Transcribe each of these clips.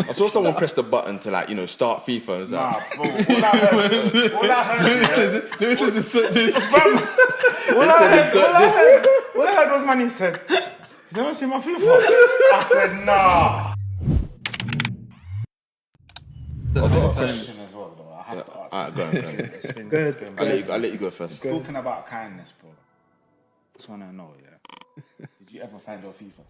I saw someone press the button to like, start FIFA. And it was like, Nah, bro. All I heard was Manny said, "You ever seen my FIFA?" I said, "Nah." I've got a question as well, though. I have to ask. Alright, go on. I'll let you go first. Talking about kindness, bro. Just want to know, yeah. Did you ever find your FIFA?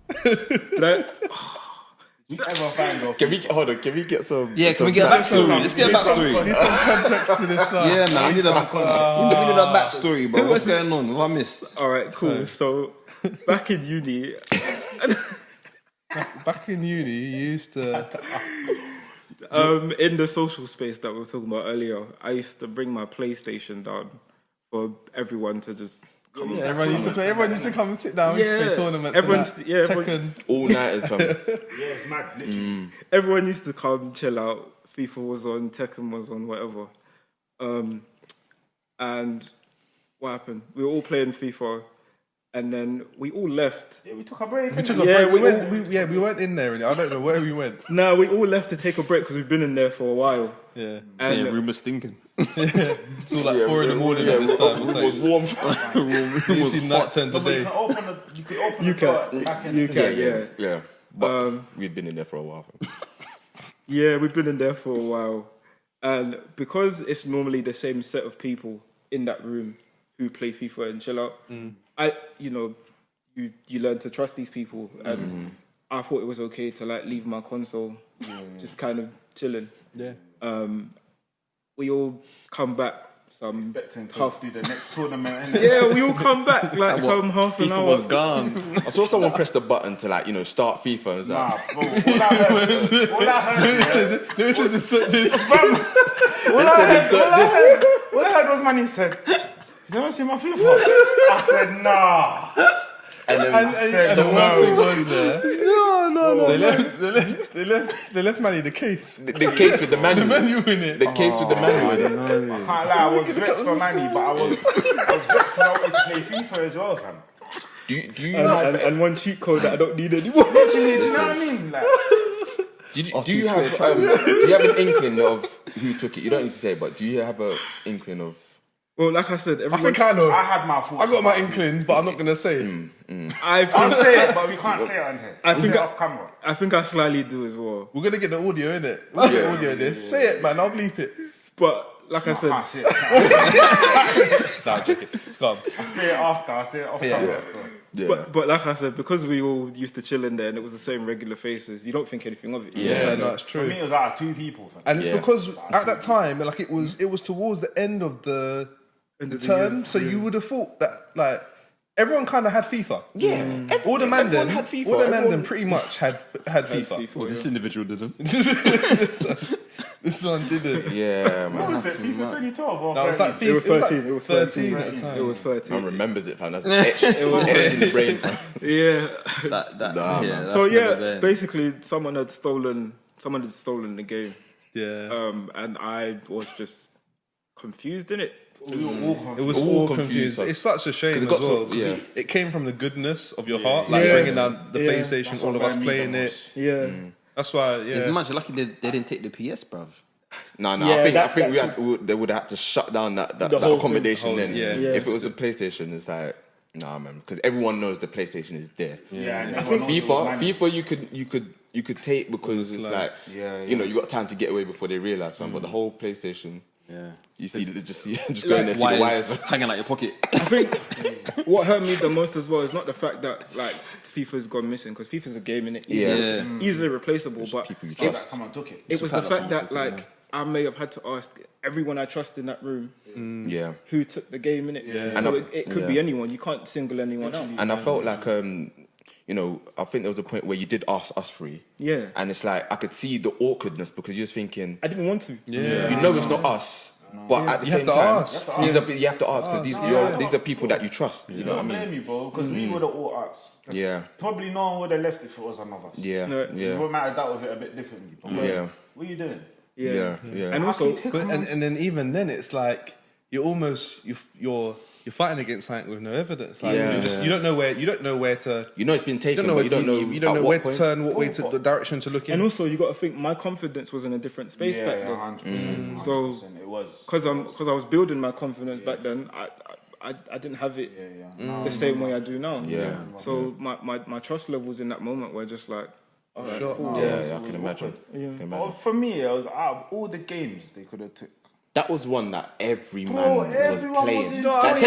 Did you ever find your FIFA? Can we get some? Yeah, can we get a backstory? Let's get a backstory. We need some context to this. Yeah, man, we need a backstory, bro. What's going on? What I missed? All right, cool. So, back in uni, you used to. In the social space that we were talking about earlier, I used to bring my PlayStation down for everyone to just come. Yeah, everyone used to play. Everyone used to come and sit down. We used to play tournaments. Everyone, all nighters, fam. Yeah, it's mad, literally. everyone used to come, chill out. FIFA was on, Tekken was on, whatever. And what happened? We were all playing FIFA, and then we all left. Yeah, we took a break. We took a break. We weren't in there. Really. I don't know where we went. No, we all left to take a break because we've been in there for a while. Yeah, And room was stinking. it's all like 4 in the morning at this time. It was warm. You see night turns a day. You could open the door back in the day. Yeah. But we'd been in there for a while. Yeah, we've been in there for a while. And because it's normally the same set of people in that room who play FIFA and chill out, you learn to trust these people. And I thought it was okay to like leave my console just kind of chilling. Yeah. We all come back Expecting to do the next tournament. Yeah, we all come back like some half an FIFA hour. was gone. I saw someone press the button to like, start FIFA. And it was like, Nah, bro. All I heard was Manny said, "You ever seen my FIFA?" I said, "Nah." and then And the worst thing was no. They left Manny the case. the case with the manual. The menu in it. The case with the manual in it. I can't lie, I was vexed for Manny, but I was vexed because I wanted to play FIFA as well, fam. Do you have And one cheat code that I don't need anymore. Literally, do you know what I mean? Like, do you have an inkling of who took it? You don't need to say, but do you have an inkling of? Well, like I said, I think I know. I had my thoughts. I got my inklings, but I'm not gonna say it. I'll say it, but we can't say it on here. I think Say it off camera. I think I slightly do as well. We're gonna get the audio in it. We'll get audio in this. Say it, man. I'll bleep it. But like I I said, can't say it. Nah, check it. It's gone. I'll say it after. I'll say it off camera. Yeah. but like I said, because we all used to chill in there and it was the same regular faces, you don't think anything of it. Yeah, no, it's For true. me, it was out of 2 people. Fam. And it's because at that time, like it was towards the end of the term, so you would have thought that like everyone kind of had FIFA. Yeah. All the man everyone had FIFA. all the man Everyone- pretty much had FIFA. Well, this individual didn't. This one didn't. Yeah, man. What was it? FIFA 2012 or No, it was like 13? It was 13. It It was was 13 13 at the time. It was 13. Man remembers it, fam. That's etched in the brain, fam. Yeah. That's So never yeah, there. basically, someone had stolen the game, Yeah. and I was just confused in it. It was all all confused. confused. It's such a shame it as got to- well. 'Cause yeah. it came from the goodness of your heart, like Yeah. bringing down the Yeah. PlayStation, That's all what of us made me playing the it. most. Yeah. That's why, It's yeah. much lucky they didn't take the PS, bruv. No. Yeah, I think they would have had to shut down that whole accommodation. thing. Then, Yeah. if it was the PlayStation, it's like, nah, man, because everyone knows the PlayStation is there. Yeah, and I everyone think knows it was FIFA, you could take because it's like, Yeah, you got time to get away before they realize, man. But the whole PlayStation, Yeah. you see, just go in there, see the wires, man. hanging out your pocket. I think what hurt me the most as well is not the fact that like FIFA's gone missing, because FIFA's a game in it. Yeah. Easily replaceable, but people you So that trust. someone took it. it was the the fact fact that that like I may have had to ask everyone I trust in that room Yeah. who took the game in it. And So I- it could be anyone. You can't single anyone out. And I felt like, I think there was a point where you did ask us three. Yeah. And it's like, I could see the awkwardness because you're just thinking, I didn't want to. Yeah. you know it's not us. But at the You same have to time, ask. you have to ask because these are people that you trust. You know what I Don't mean? blame me, bro, because we would have all asked. Yeah. Probably no one would have left if it was another. Yeah. No, We might have dealt with it a bit differently. But Yeah. what are you doing? Yeah. And also, But and then even then, it's like you're you're fighting against something with no evidence. Like Yeah. you don't know where to. You know it's been You taken, don't know but you don't know. You don't at know what where point. to turn, what way to the direction to look in. And also, you got to think my confidence was in a different space back then. 100%. So, it was because I was building my confidence back then, I didn't have it the same way I do now. Yeah. So my trust levels in that moment were just like, all right, Sure. cool. Yeah, I can imagine. Well, for me, it was out of all the games they could have took. That was one that every man was everyone playing. was in- Like,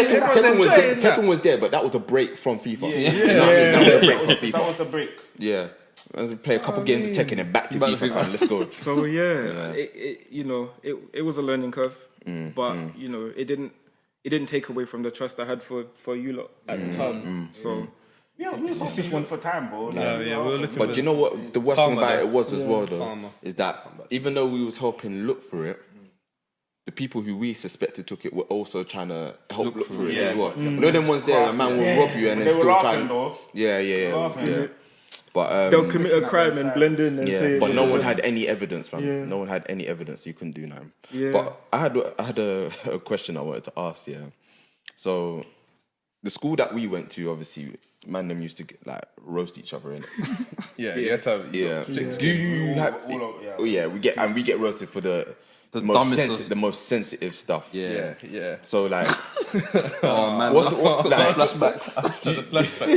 Tekken was there, but that was a break from FIFA. Yeah. You know what I mean? That was a break from That FIFA. was the break. Yeah. I was play a couple games of Tekken and back to FIFA. Fam. Let's go. So it was a learning curve, but it didn't take away from the trust I had for you lot at the time. So Yeah, we were just one for time, bro. we were looking. But do you know what the worst thing Karma, about though. it was as well, though? Karma. Is that even though we was helping look for it, the people who we suspected took it were also trying to help look through it as well. You know them ones there, a man will rob you and then They were still laughing, trying. though. Yeah. Laughing. But they'll commit a crime and blend in and say. but no one had any evidence, fam. Yeah. No one had any evidence. You couldn't do nothing. Yeah. But I had a question I wanted to ask. Yeah. So the school that we went to, obviously, man, them used to get, like roast each other in. Yeah. Yeah. Do you have? We get roasted for the most sensitive stuff. Yeah. So like, Oh man, what's like, flashbacks?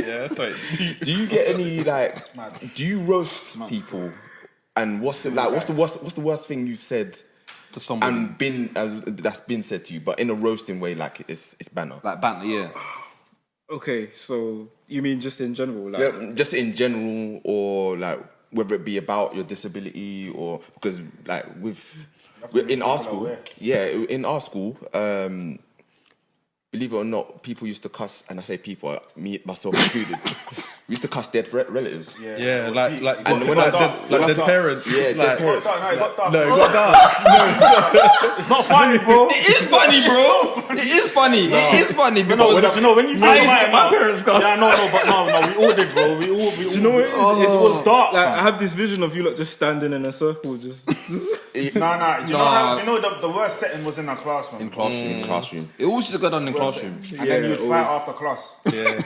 Yeah. Sorry. do you get any like? Do you roast people? And what's it like? What's the worst thing you said To someone and that's been said to you, but in a roasting way, like it's banner. like banter, yeah. Okay, so you mean just in general, like? Yeah, just in general, or like whether it be about your disability, or because like in our school, in our school, believe it or not, people used to cuss, and I say people, me myself included, we used to cuss dead relatives. Yeah, like And when dead parents. Yeah, dead parents. No, it got dark. No, it got dark. It's not funny, bro. It is funny, bro. It is funny. It is funny because When you my parents cuss. Yeah, no, we all did, bro. We all. You know what it is? It was dark. Like, I have this vision of you lot just standing in a circle, just Nah. Do you know the worst setting was in our classroom? In classroom. It all used to go down in classroom. And then you'd fight after class. Yeah.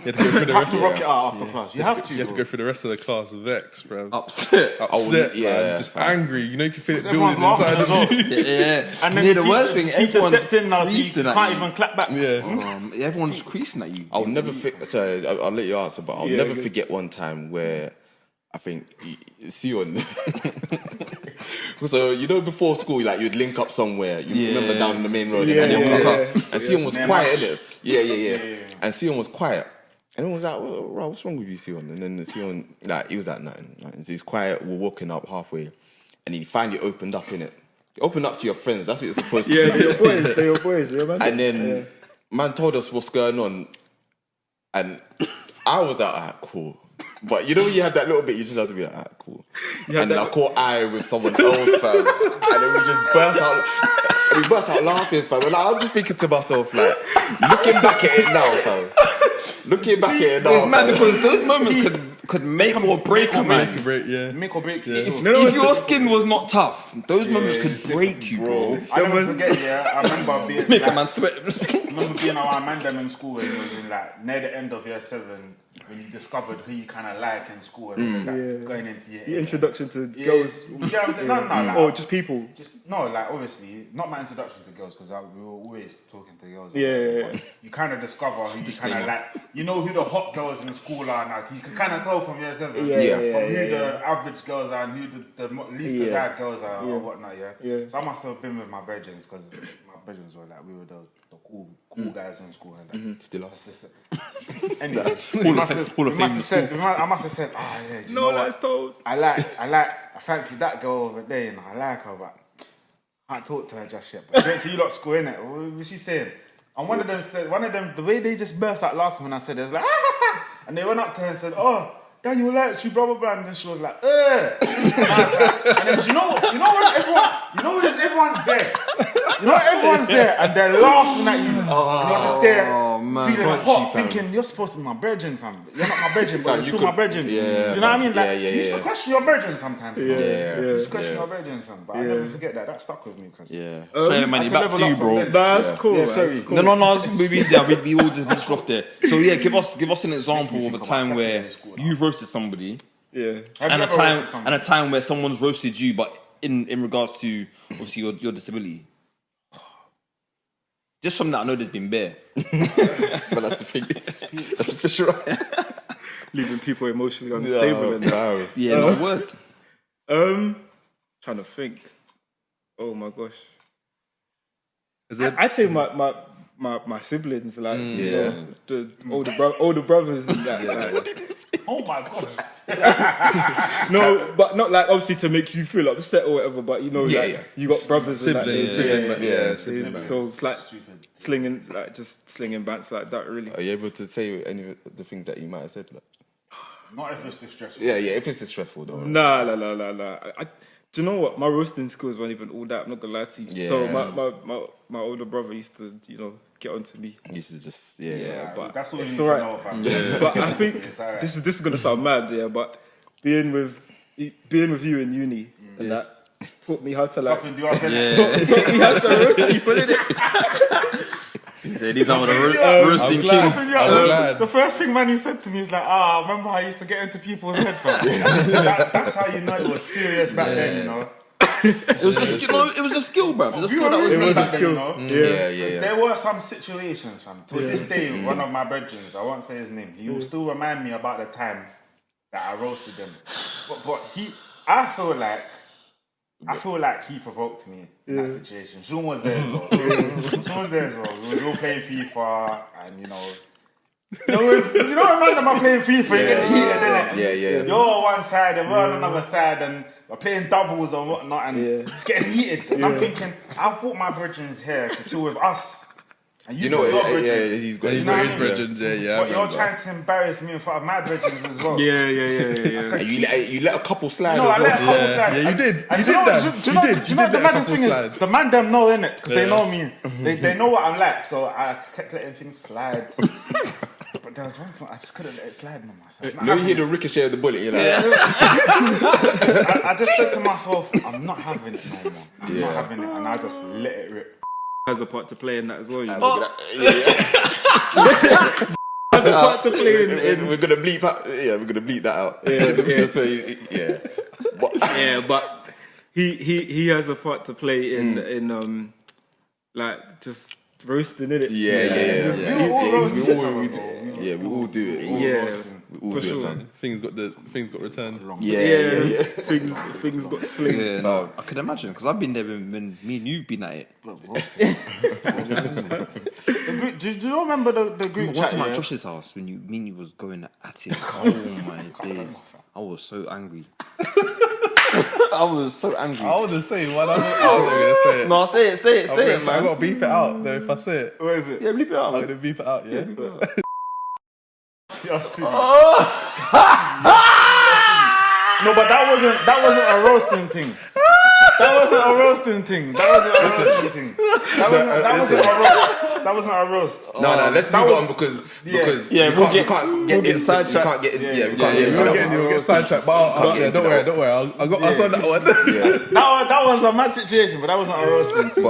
You had to go through the You have rest. to rock it out after class. You have to. You had to go through the rest of the class vexed, bro. Upset. Upset, yeah, man, just angry. You know, you can feel it Everyone's building laughing inside as of well. you. Yeah. And then the worst thing, teacher everyone's stepped in now, so you creasing at can't you. even clap back. Yeah. Everyone's creasing at you. I'll never forget. Sorry, I'll let you answer, but I'll Yeah, never good. forget one time where I think Sion. So you know, before school, like you'd link up somewhere. You remember down the main road, and then you'd link up. And Sion was quiet, innit? Yeah. And Sion was quiet. And everyone was like, what's wrong with you, Sion? And then Sion, like, he was like, nothing. So he's quiet, we're walking up halfway. And he finally opened up, innit? Open up to your friends, that's what you're supposed to do. Yeah, they're your boys, yeah, man. And then man told us what's going on. And I was like, alright, cool. But you know when you have that little bit, you just have to be like, alright, cool. And then I caught eye with someone else, fam. And then we just burst out. And we burst out laughing, fam. And I'm just thinking to myself, like, looking back at it now, fam. Looking back at it now. It's mad because those moments could make or break a man. Make or break. If your skin was not tough, those moments could break you, bro. I never forget, I remember being Make a man sweat. I remember being around Mandem in school and it was in like near the end of year 7 when you discovered who you kind of like in school and like, going into year 8. The introduction to girls. You know what I'm saying? No, like, Or just people. like obviously not my introduction to girls because we were always talking to girls. Yeah. But you kind of discover who you kind of like. You know who the hot girls in school are now. You can kind of tell from year 7 from who the average girls are and who the least desired girls are or whatnot. Yeah. So I must have been with my brethrens because my brethrens were like we were the cool guys in school and that. Still are. Anyway, I must have said, oh yeah. Do you know that's what? told. I fancy that girl over there, and I like her, but I can't talk to her just yet. But wait till you lot school, innit? What was she saying? And one of them, the way they just burst out laughing when I said it, was like, and they went up to her and said, oh, Daniel likes you, blah blah blah, and then she was like, and then you know when everyone's there, and they're laughing at you, and you're just there. man. feeling Crunchy, hot, fam. thinking you're supposed to be my brethren, fam. You're not my brethren, but Fam, you're you still could- my brethren. yeah, Do you know what I mean? Like, yeah, you used to yeah. question your brethren sometimes. Yeah, You yeah. used to question your brethren, fam. But I never forget that. That stuck with me. Cause Yeah. Sorry, Manny, to back level to you, up from bro. then. That's cool. Yeah, man, sorry. that's cool. No, we all just ventured off there. So yeah, give us an example of a about time where secondary school, you've roasted somebody, Yeah. Have and you a ever time roasted someone? and a time where someone's roasted you, but in regards to obviously your disability. Just from that, I know there's been bare. But that's the thing. That's the fish right. Leaving people emotionally unstable. And that. No. Yeah, no words. Trying to think. Oh my gosh. Is there, I'd say my siblings, like you Yeah. know, the older brothers and that. Like, Oh my gosh. no, but not like obviously to make you feel upset or whatever. But you know, Yeah, like yeah. you got brothers and that. sibling, So it's like slinging, like just slinging bants like that. Really. Are you able to say any of the things that you might have said? Like? Not if it's distressful. Yeah, yeah. If it's distressful, though. Nah. Do you know what? My roasting skills weren't even all that. I'm not gonna lie to you. Yeah. So my older brother used to, get onto me. This is just yeah. But That's all you it's need to alright. know, fam. But I think It's alright. this is gonna sound mad, yeah. But being with you in uni and that taught me how to like Something do I feel taught me how to roast people, innit? Yeah, these are the roasting I'm glad. kings. I'm glad. The first thing Manny said to me is like, remember how I used to get into people's head, fam? That's how you know it was serious back then, you know? It was a skill. It was a skill, bruv. It was a skill that was. It was a a skill. skill. Yeah. There were some situations, fam. To this day, one of my brethren, I won't say his name, he will still remind me about the time that I roasted them. But I feel like he provoked me in that situation. Sean was there as well. We was all playing FIFA, and you know when man are playing FIFA, it gets heated, innit? Yeah. You're on one side and we're on another side, and we're playing doubles and whatnot, and it's getting heated. And I'm thinking, I've brought my brethren here to chill with us. And You know, got your yeah, brethren. he's got You know what I mean? brethren, yeah. But you're trying to embarrass me in front of my brethren as well. Yeah. And you let a couple slide No, I as let a well. couple slide. Yeah, you did. And You do did know- that. do You know- did. Do You know did the let a maddest couple thing slide. is, the man them know, innit? Because they know me. They know what I'm like, so I kept letting things slide. But there was one thing, I just couldn't let it slide no myself. No, you hear the ricochet of the bullet. You're like, I just said to myself, I'm not having it no more. I'm not having it, and I just let it rip. Has a part to play in that as well. You know? look at that. Has a part to play in We're gonna bleep out. Yeah, we're gonna bleep that out. Yeah. Just so yeah. But, yeah, but he has a part to play in like just roasting in it. yeah. We all roast each other, we bro. do. Yeah, we all do it. Yeah, We all for do sure. it, fam. Things got returned. Yeah. Things got sling. Yeah, no, I can imagine because I've been there when me and you've been at it. Do you remember the group One chat? time at Yeah? Josh's house when me and you was going at it. Oh my days, I was so angry. I was so angry. I wouldn't say one. I wasn't gonna say it. No, say it, I man. gotta beep it out though if I say it. What is it? Yeah, bleep it out. I'm gonna beep it out, yeah. You're silly. No, but that wasn't a roasting thing. That wasn't a roasting thing. That wasn't a roast. No, let's move on because we can't get into sidetracked. We'll get sidetracked, but don't worry. I'll sort that one. That was a mad situation, but that wasn't a roasting thing.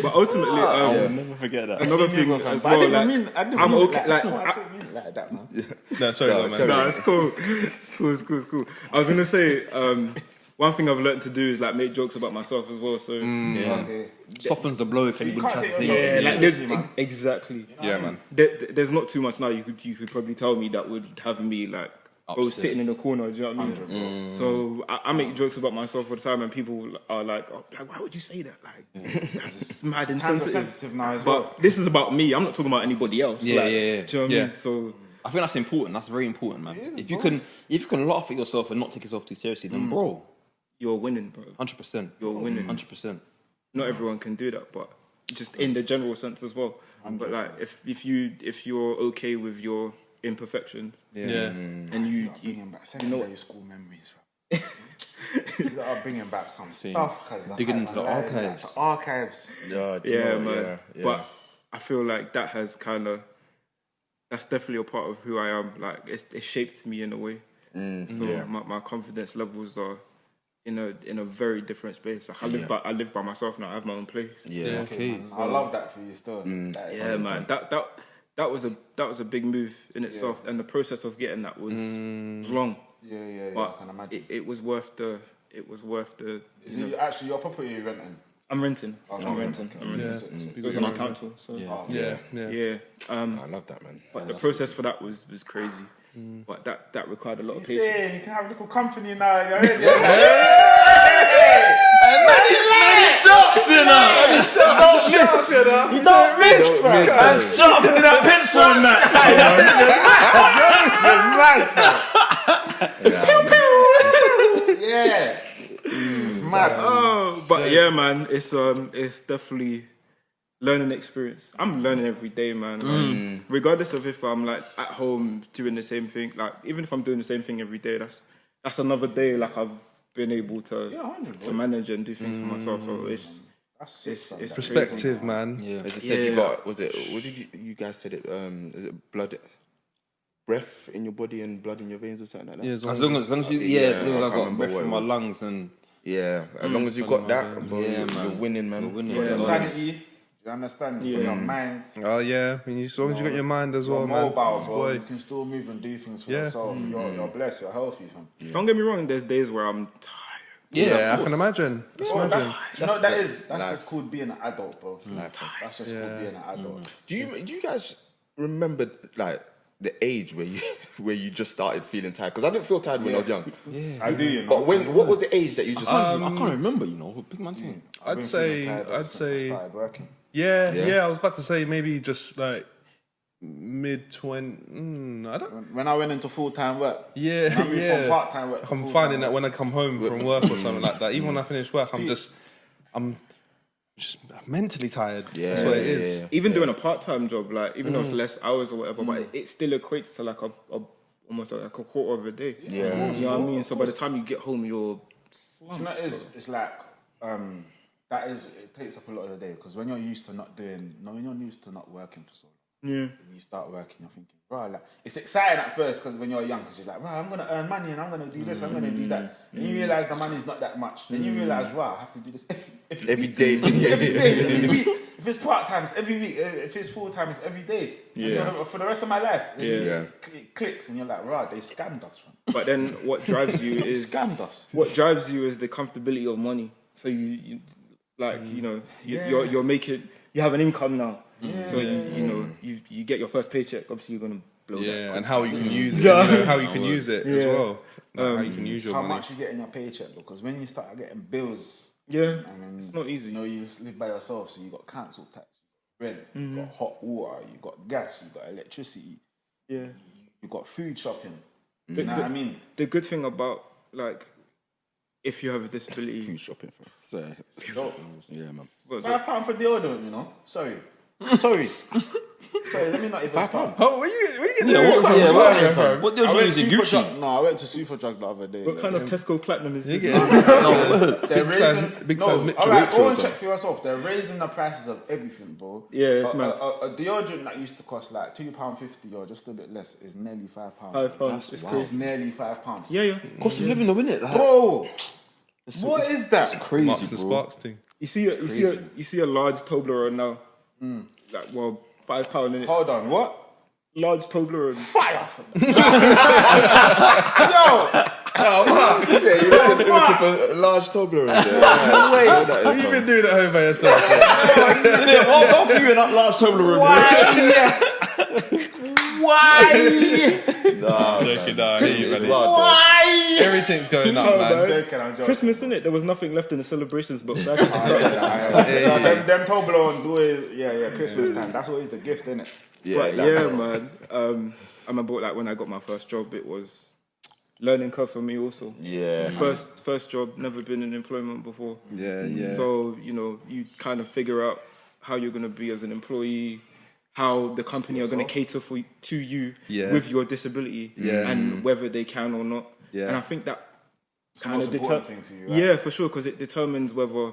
But ultimately, I'll never forget that. another thing as I well. didn't Like, mean I'm it okay. Like, I didn't mean it like that, man. No, sorry, no, man. no, it's cool. It's cool. I was gonna say, one thing I've learned to do is like make jokes about myself as well. So Okay. Softens the blow if anybody can't tries to take say yourself it. like there's exactly. Yeah, man. There's not too much now you could probably tell me that would have me like sitting in a corner. Do you know what I mean? So I make jokes about myself all the time, and people are like, "Why would you say that? Like, that's mad Times are insensitive." sensitive now as well. But this is about me. I'm not talking about anybody else. Yeah, like, yeah. Do you know what I Yeah. mean? So I think that's important. That's very important, man. If you can laugh at yourself and not take yourself too seriously, then bro, you're winning, bro. 100%. You're winning. 100%. Not everyone can do that, but just in the general sense as well. But like, if you're okay with your imperfections, Yeah. and you Bringing back secondary school memories, bro. You gotta bring back some stuff, cause Digging into the archives. Archives. Yeah, man. But I feel like that has kind of that's definitely a part of who I am. Like it shaped me in a way. So my confidence levels are in a very different space. Like I live by myself now. I have my own place. Yeah. Okay, I love that for you still. That is Man. That was a big move in itself, and the process of getting that was long. Yeah, But I can imagine. it was worth the. Is it actually your property you're renting? I'm renting. I'm renting. It was on council. So Yeah. I love that, man. But the process for that was crazy. But that required a lot of patience. Yeah, you can have a little company now. You're ready. You don't miss, man. Sharpening that pencil and Yeah. It's mad. Oh, but yeah, man, it's definitely learning experience. I'm learning every day, man. Like, regardless of if I'm like at home doing the same thing, like even if I'm doing the same thing every day, that's another day. Like I've been able to manage and do things for myself. So it's Perspective, man. Yeah. As I said, you got, what did you guys said it, is it breath in your body and blood in your veins or something like that? Yeah, As long as you, as long as I got remember breath what in it my was. lungs and Yeah, as long as you got that, bro, Yeah, you're man. winning, man. You're winning. Your Yeah. sanity, you understand? Your mind. Oh yeah, I mean, as long as you got your mind as well, You're man. mobile, bro. Boy. You can still move and do things for Yeah. yourself. You're blessed. You're healthy, fam. Don't get me wrong. There's days where I'm tired. Yeah, I can imagine. Bro, that's life. just called being an adult, bro. That's just called being an adult. Do you guys remember like the age where you just started feeling tired? Because I didn't feel tired when I was young. I do, you know. But what was the age that you just? I can't remember, you know, big man thing. I'd say, started working. yeah. I was about to say maybe just like mid-20. I don't. When I went into full-time work. Yeah, When I moved yeah. from part-time work to I'm full-time finding that work. when I come home from work or something like that, even when I finish work, I'm just mentally tired. Yeah, That's what it is. Even doing a part-time job, like even though it's less hours or whatever, but it still equates to like a almost like a quarter of a day. Yeah. You know what I mean? So by the time you get home, you're Do you know what it is? It's like it takes up a lot of the day because when you're used to not working for so long, when you start working, you're thinking, right, like it's exciting at first because when you're young, because you're like, right, I'm gonna earn money and I'm gonna do this, I'm gonna do that. Then you realize the money's not that much. Then you realize, wow, I have to do this Every day. every week. If it's part time, it's every week. If it's full time, it's every day. Yeah. For the rest of my life. Yeah. It clicks and you're like, right, they scammed us. But then what drives you They is scammed us. what drives you is the comfortability of money. So you like you know you're making, you have an income now. So you know you get your first paycheck. Obviously you're gonna blow that. And how you can use it, you know, how you can use it as well. Like, how you can use your How money. much you get in your paycheck? Because when you start getting bills, Yeah, and then, it's not easy. You know, you just live by yourself, so you got council tax, rent, you got hot water, you got gas, you got electricity, Yeah. you got food shopping. You know what I mean? The good thing about like if you have a disability, Food shopping, bro. So, yeah, man. £5 for deodorant, you know? Sorry, let me not even start. Oh, where you getting Yeah, what deals I you went using? Super Gucci? Drug. No, I went to Super Drug the other day. what kind of Tesco Platinum is You this? getting They're big size no, Mitchell. all right, go and check for yourself. They're raising the prices of everything, bro. Yeah, it's mad. A deodorant that used to cost like £2.50 or just a bit less is nearly £5. £5. It's It's crazy. nearly £5. Yeah. Cost of living, though, innit? Like, Bro, what is that? it's crazy, Marks and bro. Sparks thing. You see a large Toblerone now. Like £5 in it. Hold on, what? Large Toblerone. Fire! You say you're looking for a large Toblerone there. Wait, What have you been doing at home by yourself? What's off you in that large Toblerone? Why? Nah, Joking, nah, I hear you, it's buddy. wild, though. Why? Everything's going up, man. I'm joking. Christmas, innit? There was nothing left in the celebrations, but back So them Toblerones always, Christmas time. That's always the gift, innit? But yeah, man. I remember like when I got my first job, it was learning curve for me also. Yeah. First job, never been in employment before. Yeah. So, you know, you kind of figure out how you're going to be as an employee, how the company are going to cater to you with your disability and whether they can or not. Yeah. And I think that the kind most of important thing for you, right? Yeah, for sure, because it determines whether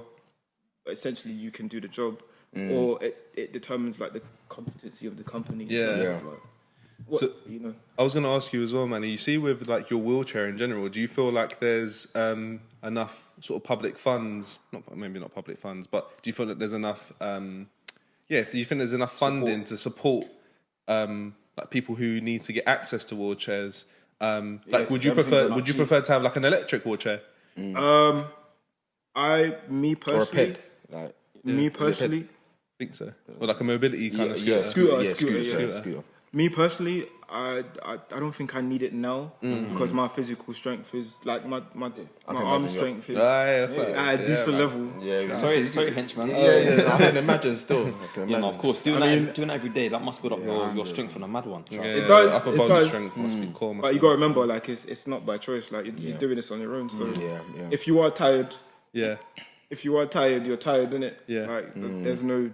essentially you can do the job or it determines like the competency of the company. Yeah. what So- you know. I was going to ask you as well, Manny. You see, with like your wheelchair in general, do you feel like there's enough sort of public funds? Maybe not public funds, but do you feel that there's enough? Do you think there's enough funding to support like people who need to get access to wheelchairs? Like, would you prefer to have like an electric wheelchair? Me Or a personally, ped? Like, me personally, I think so. Or like a mobility kind of yeah, scooter. scooter. me personally, I don't think I need it now because my physical strength is like my arm strength is That's at a decent level. Yeah, Sorry, henchman. I can imagine still. Yeah, no, of course. Doing that every day, that must build up your strength on a mad one. It does. Upper It body does. strength must be core. But you gotta remember, like it's not by choice. Like you're doing this on your own. So if you are tired, Yeah. you're tired, innit? Yeah. Like there's no, you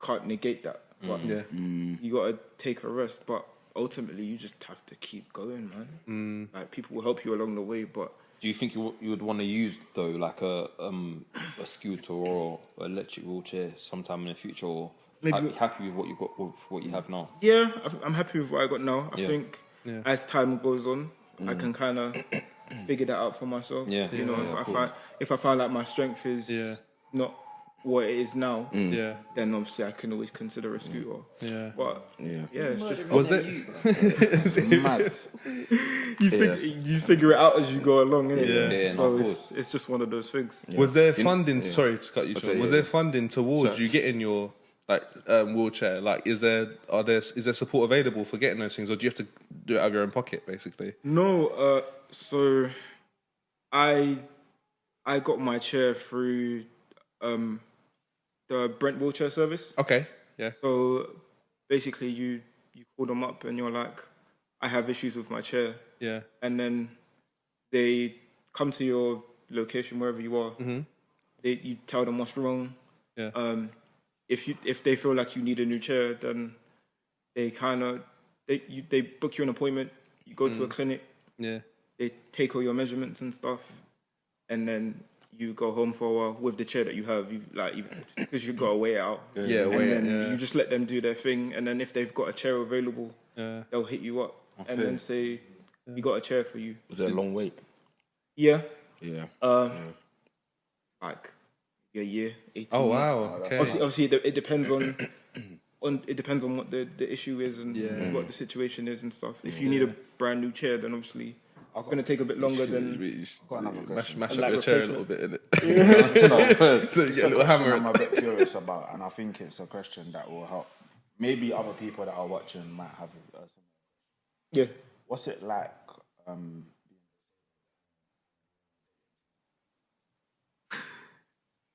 can't negate that. But Yeah. you gotta take a rest. But ultimately, you just have to keep going, man. Like people will help you along the way, but. Do you think you would want to use though, like a scooter or an electric wheelchair sometime in the future, or Maybe- happy with what you got, with what you have now? Yeah, I'm happy with what I got now. I think Yeah. as time goes on, I can kind of figure that out for myself. Yeah. You know, Yeah, if I find like my strength is not what it is now, Yeah. then obviously I can always consider a scooter. Yeah. But it's just Was there? Mad. you figure it out as you go along, innit? Yeah, So no, of it's just one of those things. Was there funding? Sorry to cut you short. Was yeah. there funding towards you getting your like wheelchair? Like, is there support available for getting those things, or do you have to do it out of your own pocket, basically? No, so I got my chair through the Brent wheelchair service. Okay. Yeah. So basically, you call them up and you're like, I have issues with my chair, Yeah. and then they come to your location wherever you are. You tell them what's wrong. Yeah. If they feel like you need a new chair, then they they book you an appointment. You go to a clinic. Yeah. They take all your measurements and stuff, and then you go home for a while with the chair that you have. Because you've got to weigh it out. Yeah. And Wait. then Yeah. you just let them do their thing, and then if they've got a chair available, Yeah. they'll hit you up and then say, "We got a chair for you." Was it a long wait? Yeah, Yeah. like a year, 18 Oh months. wow. Okay. Obviously, it depends on what the issue is and what the situation is and stuff. If you need a brand new chair, then obviously it's going to take a bit longer than. Mash up Like your chair a replacement. little bit, innit? So you get a little hammer. I'm a bit curious about, and I think it's a question that will help. Maybe other people that are watching might have some. Yeah. What's it like?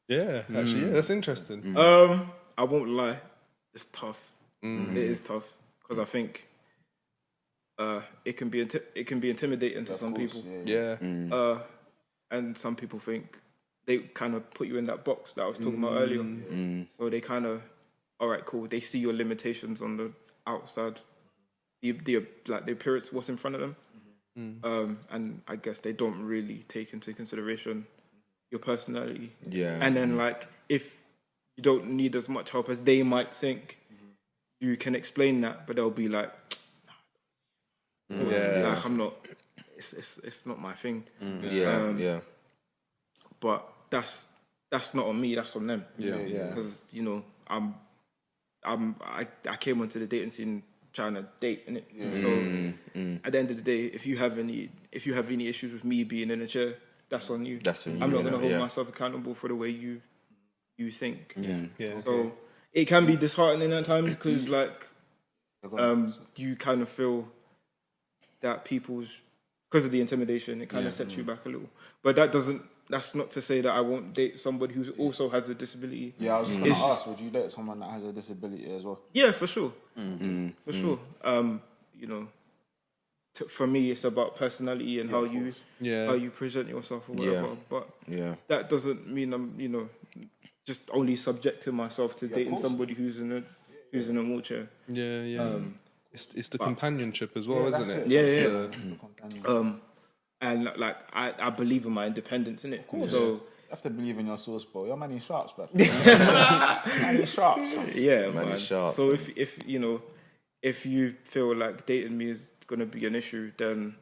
Yeah. Actually, yeah. That's interesting. I won't lie, it's tough. It is tough because I think it can be intimidating to some people. Yeah. And some people think they kind of put you in that box that I was talking about earlier. So they kind of, all right, cool. They see your limitations on the outside, the appearance, what's in front of them, and I guess they don't really take into consideration your personality. Yeah. And then like if you don't need as much help as they might think, you can explain that, but they'll be like, like, I'm not. It's not my thing. Yeah. But that's not on me. That's on them. Yeah. Because I came onto the dating scene trying to date, innit? So at the end of the day, if you have any issues with me being in a chair, that's on you. That's on you, I'm not going to hold yeah. myself accountable for the way you think. Yeah. So it can be disheartening at times because you kind of feel that because of the intimidation, it kind of sets you back a little. But that's not to say that I won't date somebody who also has a disability. Yeah, I was going to ask, would you date someone that has a disability as well? Yeah, for sure. For sure. For me, it's about personality and how you present yourself or whatever. Yeah. But Yeah. that doesn't mean I'm, just only subjecting myself to dating somebody who's in a wheelchair. Yeah. It's the companionship as well, isn't it? Yeah. And like I believe in my independence, innit? So You have to believe in your source, bro. You're Manny Sharps, bro. Manny Sharps. yeah, Man man. is sharp, So if if you feel like dating me is gonna be an issue, then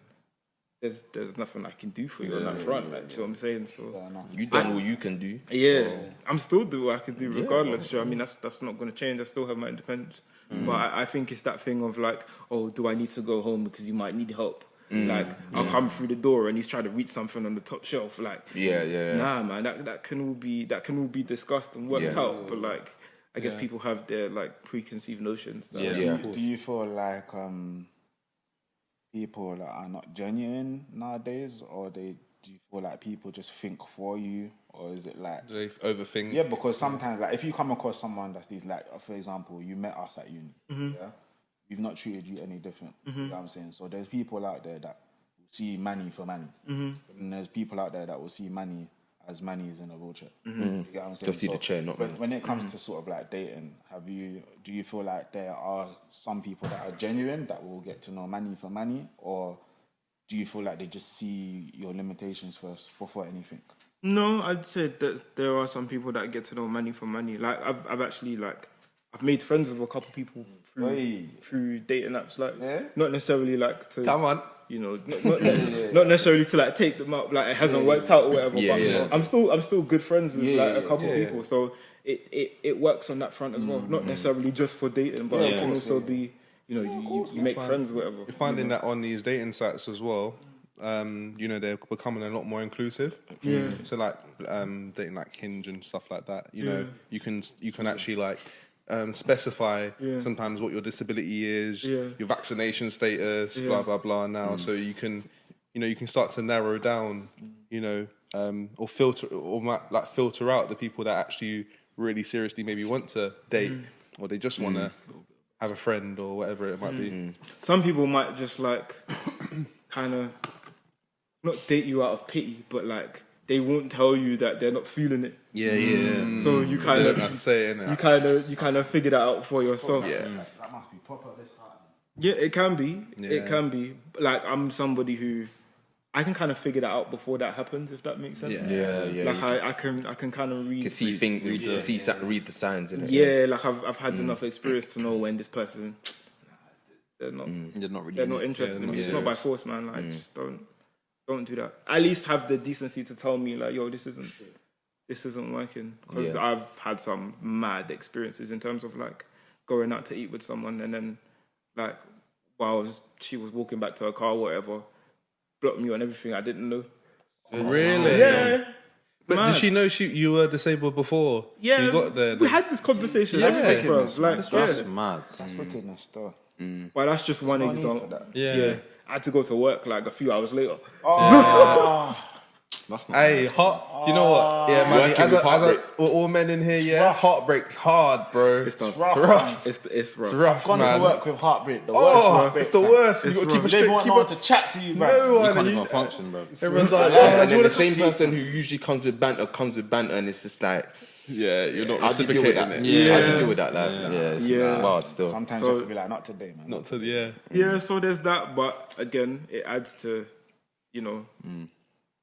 there's nothing I can do for you on that front. Like, you know what I'm saying? So You done all you can do. yeah, I'm still doing what I can do regardless. You know what I mean? That's not going to change. I still have my independence. But I think it's that thing of like, oh, do I need to go home because you might need help? Like, I'll come through the door and he's trying to reach something on the top shelf. Like, nah, man, that can all be discussed and worked out. But like, I guess people have their like preconceived notions. Do you feel like people that are not genuine nowadays, or do you feel like people just think for you, or is it like Do they overthink? Yeah, because sometimes, like, if you come across someone that's these, like, for example, you met us at uni, yeah, we've not treated you any different. You know what I'm saying? So there's people out there that will see Manny for Manny, and there's people out there that will see Manny as Manny is in a wheelchair. You get what I'm saying? They'll see the chair, not Manny. When it comes to sort of like dating, do you feel like there are some people that are genuine that will get to know Manny for Manny, or do you feel like they just see your limitations first before anything? No, I'd say that there are some people that get to know Manny for Manny. Like, I've actually like I've made friends with a couple people through dating apps. Like, not necessarily like to Come on. you know, not necessarily to like take them up, like it hasn't worked out or whatever. But I'm still good friends with like a couple people, so it works on that front as well. Not necessarily just for dating, but it can also be, you know, you make friends, whatever. You're finding that on these dating sites as well. You know, they're becoming a lot more inclusive. Yeah. So like dating like Hinge and stuff like that. You know, you can actually like specify sometimes what your disability is, your vaccination status, blah blah blah. Now, so you can start to narrow down, or filter out the people that actually really seriously maybe want to date, or they just want to have a friend or whatever it might be. Some people might just like kind of not date you out of pity, but like they won't tell you that they're not feeling it. So you kind of you kind of figure that out for yourself. That must be proper this hard. Yeah, it can be. It can be. Like, I'm somebody who I can kind of figure that out before that happens, if that makes sense. Like I can kind of read. To see things, read the signs in it. Yeah, like I've had enough experience to know when this person they're not interested in me. It's not by force, man. Like, just don't do that. At least have the decency to tell me, like, yo, this isn't working. Because I've had some mad experiences in terms of like going out to eat with someone, and then like while she was walking back to her car, or whatever, blocked me on everything I didn't know. Really? Yeah. But Mad. did she know you were disabled before? Yeah, you got there. we had this conversation. Yeah. That's wickedness, bro. Like, That's mad. That's wickedness, though. But that's just one no need for example. that. Yeah. I had to go to work like a few hours later. That's not Hey, nice. hot. You know what? Yeah, man. Working with heartbreak. We're all men in here. Heartbreak's hard, bro. It's rough. rough. It's It's rough. rough, Gone man. to work with heartbreak. The worst Oh, heartbreak, it's the man. worst. You It's got to keep rough. it They straight. don't Keep want it. to chat to you, man. No You one. can't even function, bro. Everyone's like, And then the same person who usually comes with banter, and it's just like, yeah, you're not how do you deal with reciprocating that? it. How do you deal with that? Like, it's hard still. Sometimes So- you have to be like, not today, man. Not to yeah. Yeah, so there's that, but again, it adds to,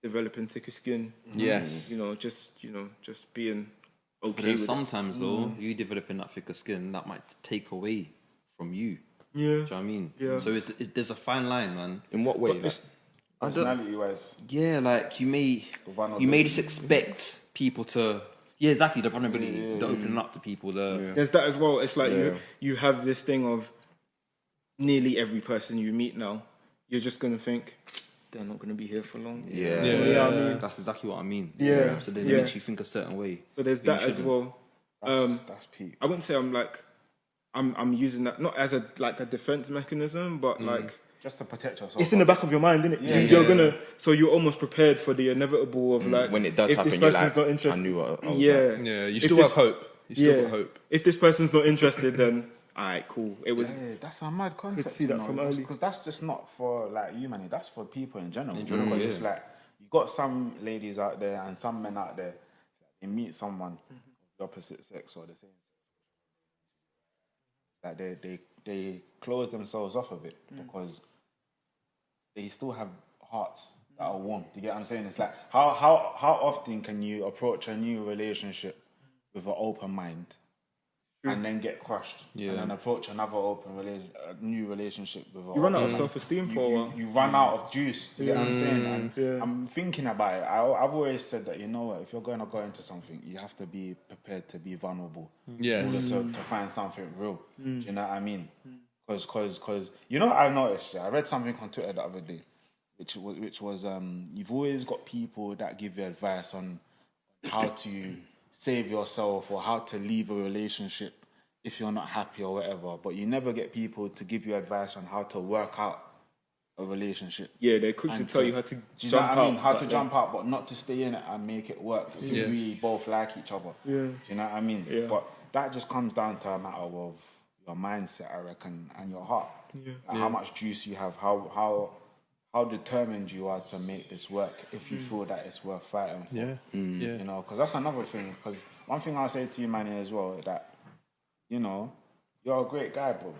developing thicker skin. Yes. Just being But okay then with it. sometimes though, you developing that thicker skin, that might take away from you. Do Yeah. you know what I mean? Yeah. So there's a fine line, man. In what way? Like, Personality-wise. Yeah, like you may just expect people to. Yeah, exactly. The vulnerability, the opening up to people. There's that as well. It's like you have this thing of nearly every person you meet now, you're just going to think, they're not going to be here for long. yeah. You know what I mean? That's exactly what I mean. Yeah. So then Yeah. it makes you think a certain way. So there's that as well. That's peak. I wouldn't say I'm using that not as a defense mechanism, but like Just to protect yourself. it's in the back of your mind, isn't it? You're almost prepared for the inevitable of like When it does if this happen, you're person's like, not I interested. knew what I was Yeah, Yeah, you If still this- have hope. You still got hope. If this person's not interested, then alright, cool. It was Yeah, that's a mad concept. see that from early. Because that's just not for like you, man. That's for people in general. Because it's like you got some ladies out there and some men out there. They meet someone of the opposite sex or the same sex. Like they close themselves off of it because they still have hearts that are warm. Do you get what I'm saying? It's like how often can you approach a new relationship with an open mind and then get crushed, Yeah. and then approach another new relationship with You run out of self-esteem for a while. you run out of juice. Do you get what I'm saying? And Yeah. I'm thinking about it. I've always said that, you know what, if you're going to go into something, you have to be prepared to be vulnerable. Yes. In order to find something real. Do you know what I mean? Because you know what I noticed? Yeah? I read something on Twitter the other day, which was you've always got people that give you advice on how to save yourself or how to leave a relationship if you're not happy or whatever, but you never get people to give you advice on how to work out a relationship. Yeah, they're quick to And tell you how to do you jump know what I mean? out. How but to jump out, but not to stay in it and make it work if you really both like each other. Yeah. Do you know what I mean? Yeah. But that just comes down to a matter of your mindset, I reckon, and your heart. Yeah. And how much juice you have, how determined you are to make this work if you feel that it's worth fighting for. Yeah. You know, because that's another thing. Because one thing I'll say to you, Manny, as well, that, you know, you're a great guy, bro.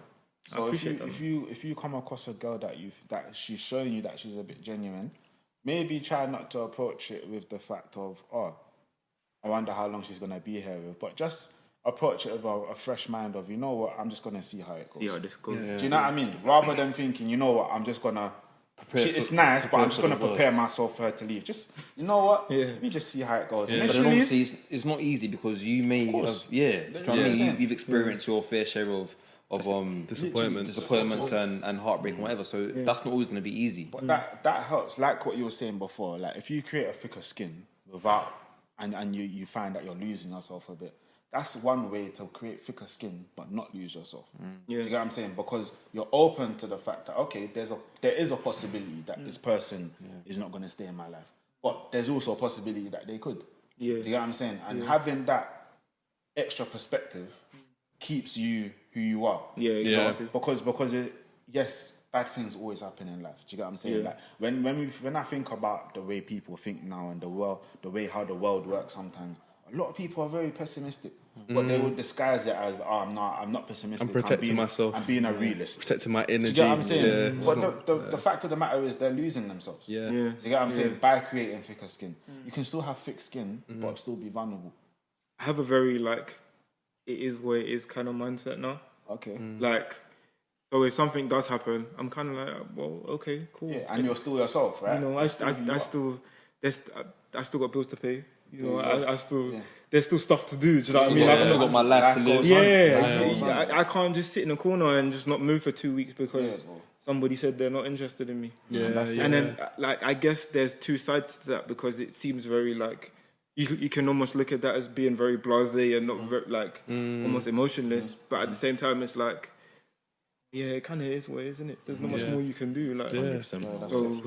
So if you come across a girl that she's showing you that she's a bit genuine, maybe try not to approach it with the fact of, oh, I wonder how long she's gonna be here with, but just approach it with a fresh mind of, you know what, I'm just gonna see how it goes. See how this goes. Do you know what I mean? Rather than thinking, you know what, I'm just gonna. It's nice, but I'm just gonna prepare myself for her to leave. Just, you know what? Yeah. Let me just see how it goes. But And then then she obviously leaves. it's not easy because you may have, do you know what I mean? You've experienced your fair share of disappointments and heartbreak and whatever. So that's not always going to be easy. But that helps. Like what you were saying before. Like if you create a thicker skin without, and you find that you're losing yourself a bit. That's one way to create thicker skin, but not lose yourself. Do you get what I'm saying? Because you're open to the fact that, okay, there is a possibility that this person is not going to stay in my life, but there's also a possibility that they could. Yeah. Do you get what I'm saying? And having that extra perspective keeps you who you are. Yeah, exactly. Because yes, bad things always happen in life. Do you get what I'm saying? Yeah. Like when I think about the way people think now and the way how the world works sometimes, a lot of people are very pessimistic, but they would disguise it as, oh, I'm not pessimistic. I'm protecting myself. I'm being a realist. Protecting my energy. Do you get what I'm saying? Yeah. But the fact of the matter is they're losing themselves. Yeah. Do you get what I'm saying? By creating thicker skin. You can still have thick skin, but still be vulnerable. I have a very, like, it is what it is kind of mindset now. Okay. Like, so if something does happen, I'm kind of like, well, okay, cool. Yeah, and you're still yourself, right? You know, I still got bills to pay. You know, there's still stuff to do. Do you know what I mean? I've still got my life to live. I can't just sit in a corner and just not move for 2 weeks because somebody said they're not interested in me. And then, like, I guess there's two sides to that because it seems very like you can almost look at that as being very blasé and not very, like almost emotionless. But at the same time, it's like, yeah, it kind of is what it is, isn't it? There's not much more you can do. Like, so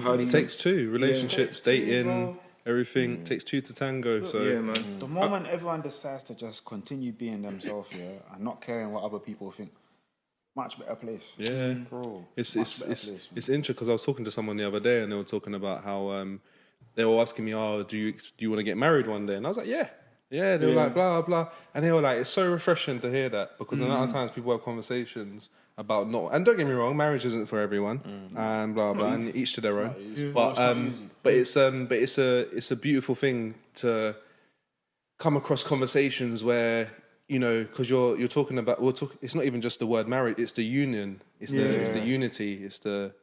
how do you? It takes two. Relationships, dating, everything. Takes two to tango. So Yeah, man. The moment everyone decides to just continue being themselves, and not caring what other people think, much better place. yeah, Bro, it's much better it's place, it's interesting because I was talking to someone the other day and they were talking about how they were asking me, oh, do you want to get married one day? And I was like, yeah. They were like, blah, blah. And they were like, it's so refreshing to hear that because a lot of times people have conversations about not, and don't get me wrong, marriage isn't for everyone, and blah, blah, and each to their own. But it's a beautiful thing to come across conversations where, you know, because you're talking about, it's not even just the word marriage, it's the union, it's the unity, it's the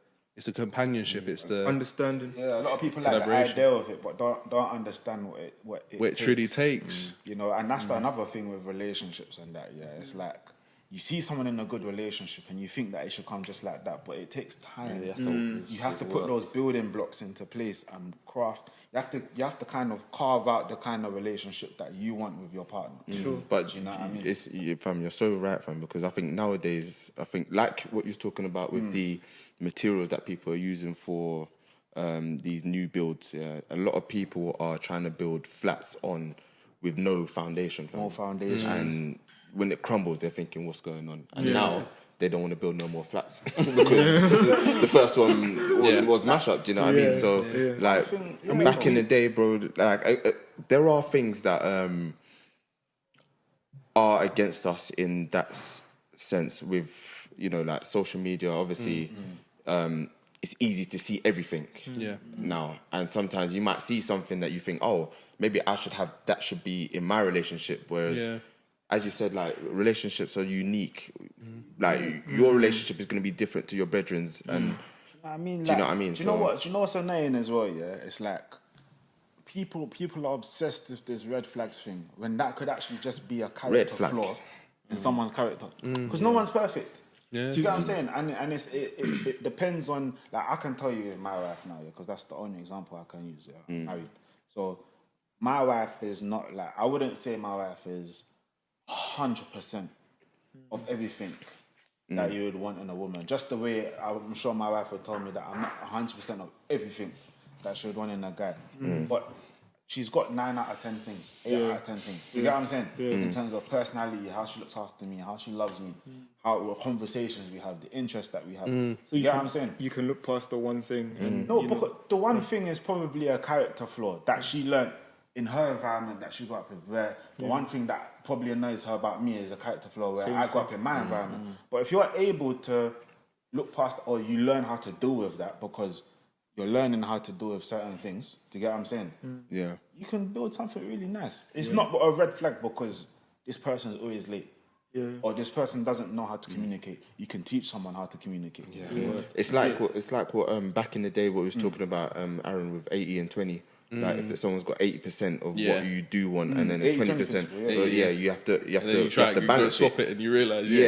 companionship, it's the Understanding. Yeah, a lot of people like the idea of it, but don't understand what it truly takes. You know, and that's another thing with relationships and that. Yeah, it's like you see someone in a good relationship and you think that it should come just like that, but it takes time. You have to put those building blocks into place and craft. You have to kind of carve out the kind of relationship that you want with your partner. Sure. But you know what I mean? You're so right, fam, because I think nowadays, like what you're talking about with the materials that people are using for these new builds, a lot of people are trying to build flats with no foundation. No foundation. And when it crumbles, they're thinking, what's going on? And now they don't want to build no more flats because the first one was mash up. Do you know what I mean? So, like, back in the day, bro, like, there are things that are against us in that sense with, you know, like social media, obviously. It's easy to see everything now, and sometimes you might see something that you think, oh, maybe that should be in my relationship, whereas as you said, like relationships are unique. Like your relationship is going to be different to your brethren's, and I mean, do you know what I mean? Do you know what? Do you know what's annoying as well? Yeah, it's like people are obsessed with this red flags thing when that could actually just be a character flaw in someone's character. Because no one's perfect. Yeah. Do you get what I'm saying? And it depends on, like, I can tell you my wife now, yeah, because that's the only example I can use. Yeah, I'm married. So my wife is not like, I wouldn't say my wife is 100% of everything that you would want in a woman. Just the way I'm sure my wife would tell me that I'm not 100% of everything that she would want in a guy. But she's got 9 out of 10 things, 8 out of 10 things. You get what I'm saying? In terms of personality, how she looks after me, how she loves me, what conversations we have, the interest that we have. So you get what I'm saying? You can look past the one thing. And, No, because the one thing is probably a character flaw that she learnt in her environment that she grew up with. Where the one thing that probably annoys her about me is a character flaw where I grew up in my environment. But if you're able to look past, or you learn how to deal with that because you're learning how to deal with certain things, do you get what I'm saying? Yeah. You can build something really nice. It's not a red flag because this person's always late. Or this person doesn't know how to communicate. You can teach someone how to communicate. It's like what back in the day what we was talking about Aaron with 80 and 20. Like if someone's got 80% of what you do want and then the 20%, you have to balance swap it and you realise you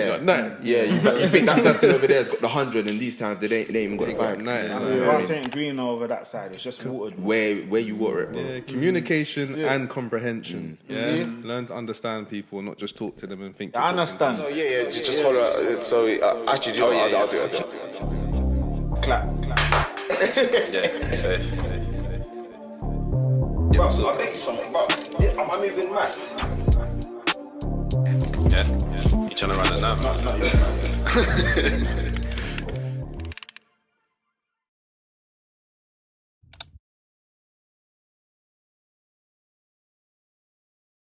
think that person over there's got the 100 and these times they ain't even got the 5. If I'm saying green over that side, it's just watered. Where you water it, bro. Yeah, communication and comprehension. Yeah, learn to understand people, not just talk to them and think. I understand. So just hold on. So actually, I'll do it. Clap. Bro, I'm making something, bro. Am I moving mad? Yeah. You trying to run it now? Not